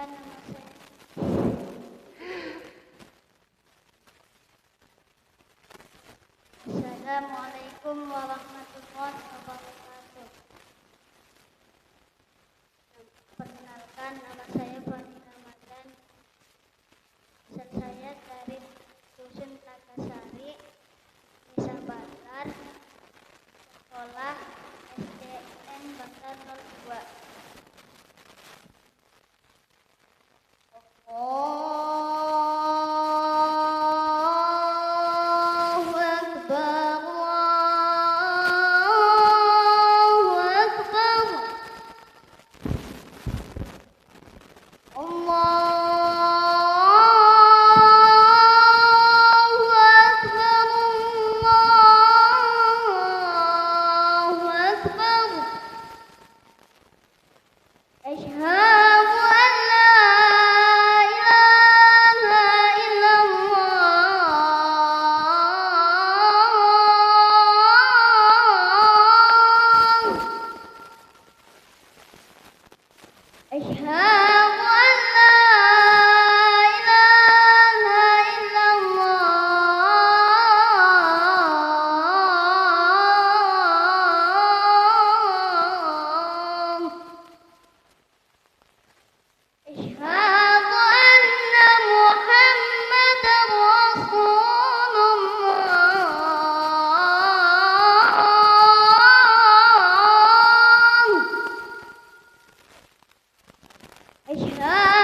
Perkenalkan nama saya. Assalamualaikum warahmatullahi wabarakatuh. Perkenalkan nama saya Fani Ramadan. Asal saya dari Dusun Takasari, Desa Batar, sekolah SDN Batar 02. Allahu Akbar, Allahu Akbar, Allahu Akbar, Allahu Akbar. Asyhadu an la ilaha illallah. Asyhadu an la ilaha illallah. Asyhadu anna Muhammadar Rasulullah. Asyhadu